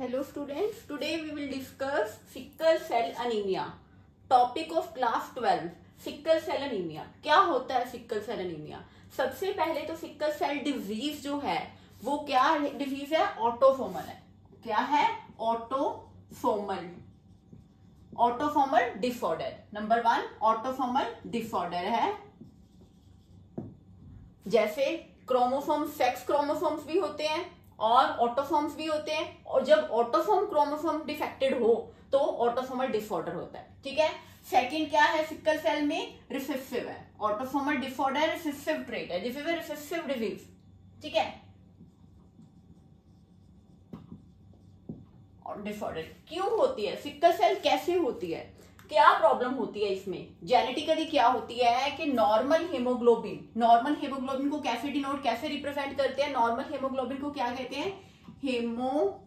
Hello students, today we will discuss sickle cell anemia. Topic of class 12. Sickle cell anaemia. क्या होता है sickle cell anaemia? सबसे पहले तो सिक्कल सेल डिजीज जो है वो क्या डिजीज है? ऑटोसोमल है. क्या है? Autosomal. Autosomal disorder. Number 1 autosomal disorder है. जैसे क्रोमोसोम, सेक्स क्रोमोसोम्स भी होते हैं और ऑटोसोम्स भी होते हैं, और जब ऑटोसोम क्रोमोसोम डिफेक्टेड हो तो ऑटोसोमल डिसऑर्डर होता है. ठीक है. सेकंड क्या है सिक्कल सेल में? रिसेसिव है. ऑटोसोमल डिसऑर्डर रिसेसिव ट्रेट है. This is a recessive disease. ठीक है. और डिसऑर्डर क्यों होती है? सिक्कल सेल कैसे होती है? क्या प्रॉब्लम होती है इसमें? जेनेटिकली क्या होती है कि नॉर्मल हेमोग्लोबिन को कैसे डिनोट, कैसे रिप्रेजेंट करते हैं? नॉर्मल हेमोग्लोबिन को क्या कहते हैं? हेमोग्लोबिन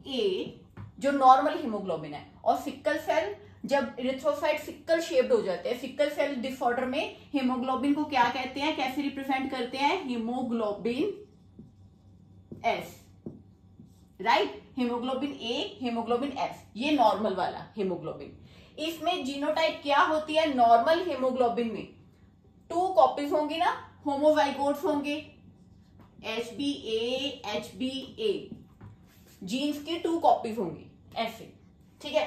ए, जो नॉर्मल हेमोग्लोबिन है. और सिक्कल सेल जब इरिथ्रोसाइट सिक्कल शेप्ड हो जाते हैं, सिक्कल सेल डिसऑर्डर में हेमोग्लोबिन को क्या कहते हैं, कैसे रिप्रेजेंट करते हैं? Haemoglobin S. Right. Haemoglobin A, haemoglobin S, ये नॉर्मल वाला हीमोग्लोबिन. इसमें जीनोटाइप क्या होती है? नॉर्मल हीमोग्लोबिन में 2 कॉपीज होंगी ना, होमोजाइगोट्स होंगे, HbA HbA, जीन्स की 2 कॉपीज होंगी ऐसे. ठीक है.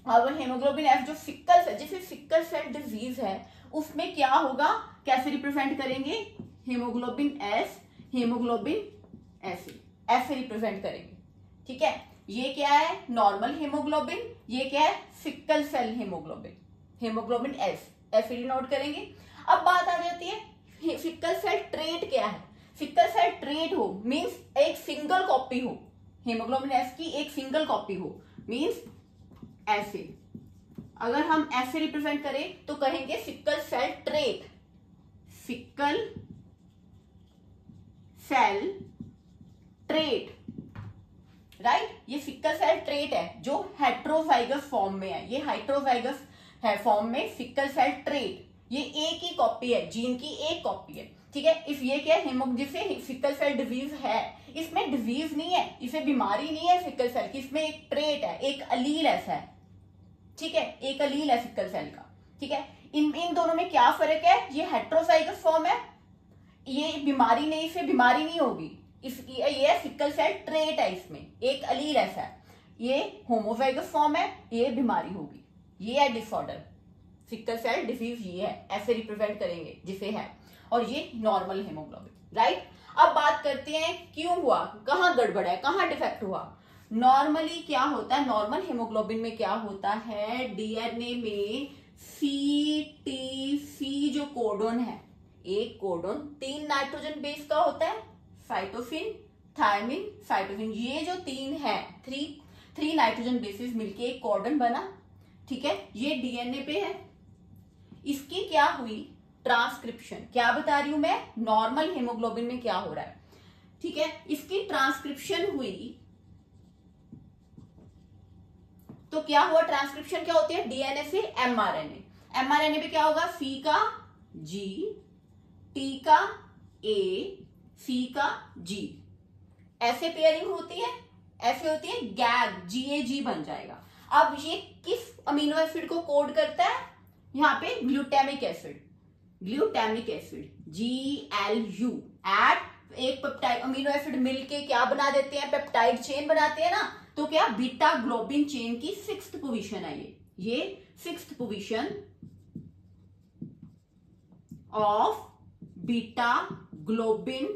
अब हीमोग्लोबिन एफ जो सिक्कल सेल, जैसे सिक्कल सेल डिजीज है उसमें क्या होगा, कैसे रिप्रेजेंट करेंगे? हीमोग्लोबिन एस, हीमोग्लोबिन ऐसे रिप्रेजेंट करेंगे. ठीक है. ये क्या है? Normal haemoglobin. ये क्या है? Sickle cell haemoglobin. Haemoglobin S ऐसे डिनोट करेंगे. अब बात आ जाती है सिक्कल सेल ट्रेट क्या है? सिक्कल सेल ट्रेट हो मींस एक सिंगल कॉपी हो, हेमोग्लोबिन एस की एक सिंगल कॉपी हो, मींस ऐसे. अगर हम ऐसे रिप्रेजेंट करें तो कहेंगे sickle cell trait. Sickle cell trait. Right. ये सिक्कल सेल ट्रेट है जो हेट्रोजाइगस फॉर्म में है. ये हेट्रोजाइगस है फॉर्म में सिक्कल सेल ट्रेट. ये एक ही कॉपी है, जीन की एक कॉपी है. ठीक है. इस ये क्या है? जिसे सिक्कल सेल डिजीज है, इसमें डिजीज नहीं है, इसे बीमारी नहीं है सिक्कल सेल की, इसमें एक ट्रेट है, एक अलील ऐसा है. ठीक है. एक अलील है सिक्कल सेल का. ठीक है. इन दोनों में क्या फर्क है? ये हेट्रोजाइगस फॉर्म है, ये बीमारी नहीं, इसे बीमारी नहीं होगी. ये सिक्कल सेल ट्रेट है, इसमें एक अलील ऐसा है. ये होमोजाइगस फॉर्म है, ये बीमारी होगी. ये है डिसऑर्डर, सिक्कल सेल डिजीज. ये है, ऐसे रिप्रेजेंट करेंगे जिसे है. और ये नॉर्मल हेमोग्लोबिन. राइट. अब बात करते हैं क्यों हुआ, कहां गड़बड़ है, कहां डिफेक्ट हुआ. नॉर्मली क्या होता है? नॉर्मल हेमोग्लोबिन में क्या होता है? डीएनए में CTC जो कोडोन है, एक कोडोन 3 नाइट्रोजन बेस का होता है, साइटोसिन, थायमिन, साइटोसिन. ये जो 3 है, 3 नाइट्रोजन बेसिस मिलके एक कोडोन बना. ठीक है. ये डीएनए पे है. इसकी क्या हुई? ट्रांसक्रिप्शन. क्या बता रही हूं मैं? नॉर्मल हेमोग्लोबिन में क्या हो रहा है. ठीक है. इसकी ट्रांसक्रिप्शन हुई तो क्या हुआ? ट्रांसक्रिप्शन क्या होती है? डीएनए से एमआरएनए. एमआरएनए पे क्या होगा? C का G, T का A, C का G, ऐसे पेयरिंग होती है. ऐसे होती है गैग, GAG बन जाएगा. अब ये किस अमीनो एसिड को कोड करता है? यहां पे glutamic acid. Glutamic acid GLU. एट एक पेप्टाइड अमीनो एसिड मिलके क्या बना देते हैं? पेप्टाइड चेन बनाते हैं ना. तो क्या? बीटा ग्लोबिन चेन की 6th पोजीशन है ये 6th position of beta globin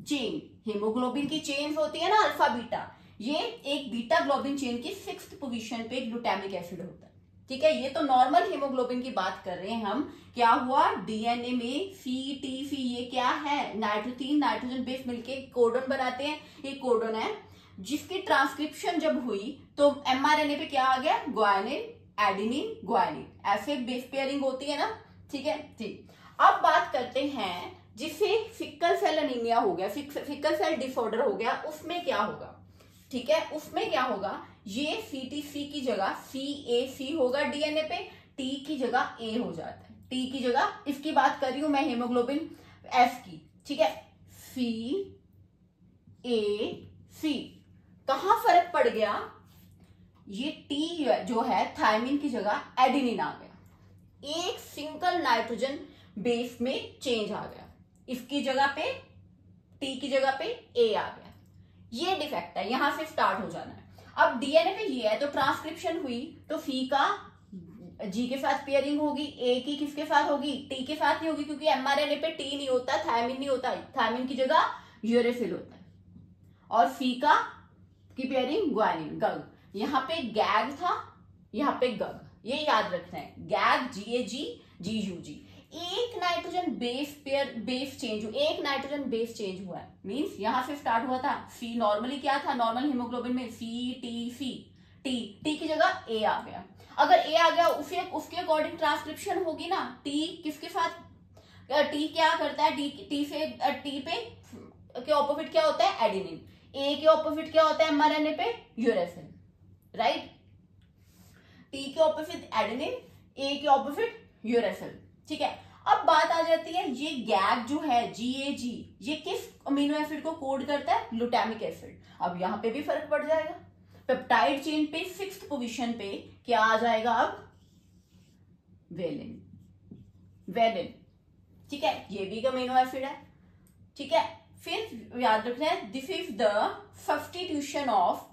chain. Haemoglobin की चेन्स होती है ना, अल्फा बीटा. ये एक बीटा ग्लोबिन चेन की 6th पोजीशन पे ग्लूटामिक एसिड होता है. ठीक है. ये तो नॉर्मल हेमोग्लोबिन की बात कर रहे हैं हम. क्या हुआ? डीएनए में CTC, ये क्या है? 3 नाइट्रोजन बेस मिलके कोडोन बनाते हैं. ये कोडोन है जिसकी ट्रांसक्रिप्शन जब हुई तो एमआरएनए पे क्या आ गया? Guanine, adenine, guanine. ऐसे बेस पेयरिंग होती है ना. ठीक है. ठीक. अब बात करते हैं जिसे सिक्कल सेल अनीमिया हो गया, सिक्कल सेल डिसऑर्डर हो गया, उसमें क्या होगा. ठीक है. उसमें क्या होगा? ये CTC की जगह CAC होगा डीएनए पे, T की जगह A हो जाता है. T की जगह, इसकी बात कर रही हूं मैं हेमोग्लोबिन F की. ठीक है. C सी। कहां फर्क पड़ गया, ये टी जो है थायमिन की जगह एडेनिन आ गया, एक सिंगल नाइट्रोजन बेस में चेंज आ गया, इसकी जगह पे टी की जगह पे ए आ गया। ये डिफेक्ट है, यहां से स्टार्ट हो जाना है। अब डीएनए पे ये है तो ट्रांसक्रिप्शन हुई तो सी का जी के साथ पेयरिंग होगी, ए की किसके साथ होगी, टी के साथ नहीं होगी, क्योंकि एमआरएनए पे टी नहीं होता, थायमिन नहीं होता, थायमिन की जगह यूरेसिल होता है। और सी का की पेयरिंग ग्वानिन, गग। यहाँ पे गैग था, यहाँ पे गग, ये याद रखना है, गैग GAG GUG। एक नाइट्रोजन बेस चेंज हुआ, एक नाइट्रोजन बेस चेंज हुआ है, मींस यहां से स्टार्ट हुआ था सी, नॉर्मली क्या था, नॉर्मल हीमोग्लोबिन में सी टी की जगह ए आ गया। अगर ए आ गया उसके अकॉर्डिंग ट्रांसक्रिप्शन होगी ना, टी किसके साथ, टी क्या करता है, टी पे के ऑपोजिट क्या होता है, एडेनिन, ए के ऑपोजिट क्या होता है एमआरएनए पे, यूरेसिल, राइट। टी के ऑपोजिट एडेनिन, ए के ऑपोजिट यूरेसिल, ठीक है। अब बात आ जाती है, ये गैग जो है GAG, ये किस अमीनो एसिड को कोड करता है, ग्लूटामिक एसिड। अब यहां पे भी फर्क पड़ जाएगा, पेप्टाइड चेन पे 6th पोजीशन पे क्या आ जाएगा, अब वेलिन, ठीक है, ये भी एक अमीनो एसिड है, ठीक है। फिर याद रखना है, this is the substitution of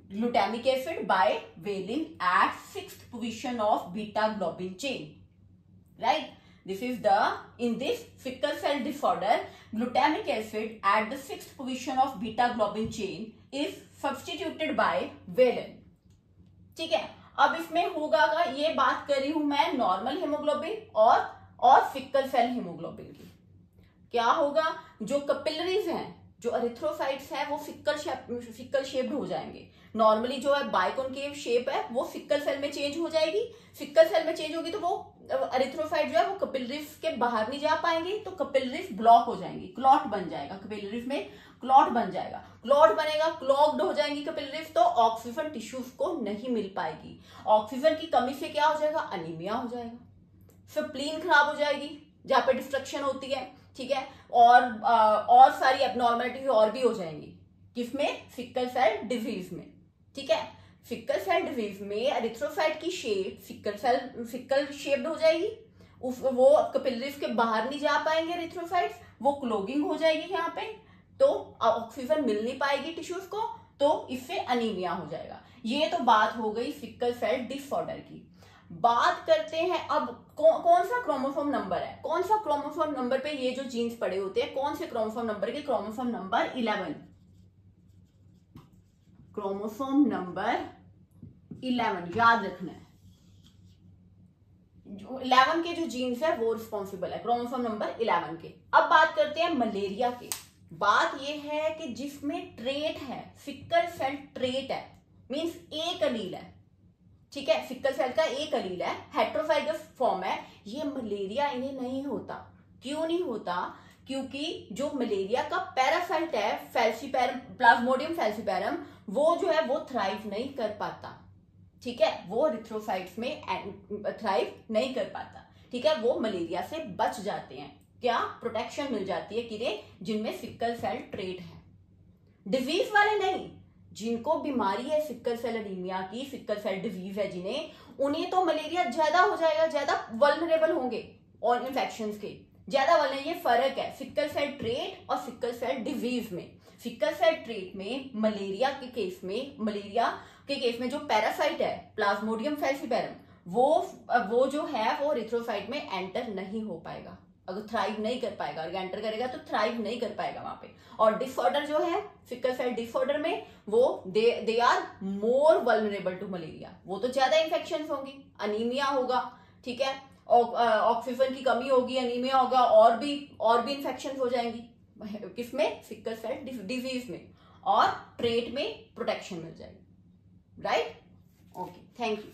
glutamic acid by valine at 6th position of beta globin chain, right? This is the, in this sickle cell disorder, glutamic acid at the 6th position of beta globin chain is substituted by valine, ठीक है। अब इसमें होगा, ये बात कर रही हूं मैं नॉर्मल हीमोग्लोबिन और सिक्कल सेल हीमोग्लोबिन की। क्या होगा, जो कैपिलरीज हैं, जो एरिथ्रोसाइट्स हैं, वो सिक्कल शेप्ड हो जाएंगे। नॉर्मली जो है बाइकॉनकेव शेप है वो सिक्कल सेल में चेंज हो जाएगी, सिक्कल सेल में चेंज होगी तो वो एरिथ्रोसाइट जो है वो कैपिलरीज के बाहर नहीं जा पाएंगे, तो कैपिलरीज ब्लॉक हो जाएंगी, क्लॉट बन जाएगा, कैपिलरीज में क्लॉट बन जाएगा, क्लॉट बनेगा, क्लॉग्ड हो जाएंगी कैपिलरीज, तो ऑक्सीजन टिश्यूज को नहीं मिल पाएगी। ऑक्सीजन की कमी से क्या हो जाएगा, अनीमिया हो जाएगा, स्प्लीन खराब हो जाएगी जहां पे डिस्ट्रक्शन होती है, ठीक है। और सारी एबनॉर्मलिटीज और भी हो जाएंगी, किसमें, सिक्कल सेल डिजीज में, ठीक है। सिक्कल सेल डिजीज में एरिथ्रोसाइट की शेप सिक्कल शेप्ड हो जाएगी, वो कैपिलरीज के बाहर नहीं जा पाएंगे एरिथ्रोसाइट्स, वो क्लोगिंग हो जाएगी यहाँ पे, तो ऑक्सीजन मिल नहीं पाएगी टिश्यूज को, तो इससे अनीमिया हो जाएगा। ये तो बात हो गई सिक्कल सेल डिसऑर्डर की। बात करते हैं अब कौन सा क्रोमोसोम नंबर है, कौन सा क्रोमोसोम नंबर पे ये जो जीन्स पड़े होते हैं, कौन से क्रोमोसोम नंबर के, क्रोमोसोम नंबर 11, क्रोमोसोम नंबर 11 याद रखना है। जो 11 के जो जीन्स है वो रिस्पॉन्सिबल है क्रोमोसोम नंबर 11 के। अब बात करते हैं मलेरिया के। बात ये है कि जिसमें ट्रेट है, सिक्कल सेल ट्रेट है, मींस एक अलील है, ठीक है, सिक्कल सेल का एक अलील है, हेट्रोजाइगस फॉर्म है, ये मलेरिया इन्हें नहीं होता। क्यों नहीं होता, क्योंकि जो मलेरिया का पैरासाइट है फैल्सीपैरम, प्लाज्मोडियम फैल्सीपैरम, वो जो है वो थ्राइव नहीं कर पाता, ठीक है, वो एरिथ्रोसाइट्स में थ्राइव नहीं कर पाता, ठीक है, वो मलेरिया से बच जाते हैं। क्या प्रोटेक्शन मिल जाती है किन्हें, जिनमें सिक्कल सेल ट्रेट है। डिजीज वाले नहीं, जिनको बीमारी है सिक्कल सेल एनीमिया की, सिक्कल सेल डिजीज है जिन्हें, उन्हें तो मलेरिया ज्यादा हो जाएगा, ज्यादा वल्नरेबल होंगे और इन्फेक्शंस के ज्यादा वाले। ये फर्क है सिक्कल सेल ट्रेट और सिक्कल सेल डिजीज में। सिक्कल सेल ट्रेट में मलेरिया के केस में जो पैरासाइट है प्लाज्मोडियम फैल्सीपैरम, वो जो है वो एरिथ्रोसाइट में एंटर नहीं हो पाएगा, अगर थ्राइव नहीं कर पाएगा, अगर एंटर करेगा तो थ्राइव नहीं कर पाएगा वहां पे। और डिसऑर्डर जो है सिक्कल सेल डिसऑर्डर में, वो they are more vulnerable to malaria, वो तो ज्यादा इन्फेक्शन होंगी, अनीमिया होगा, ठीक है, ऑक्सीजन की कमी होगी, अनीमिया होगा, और भी इन्फेक्शन हो जाएंगी, किसमें, सिक्कल सेल डिजीज में, और ट्रेट में प्रोटेक्शन मिल जाएगी, राइट। Okay, thank you.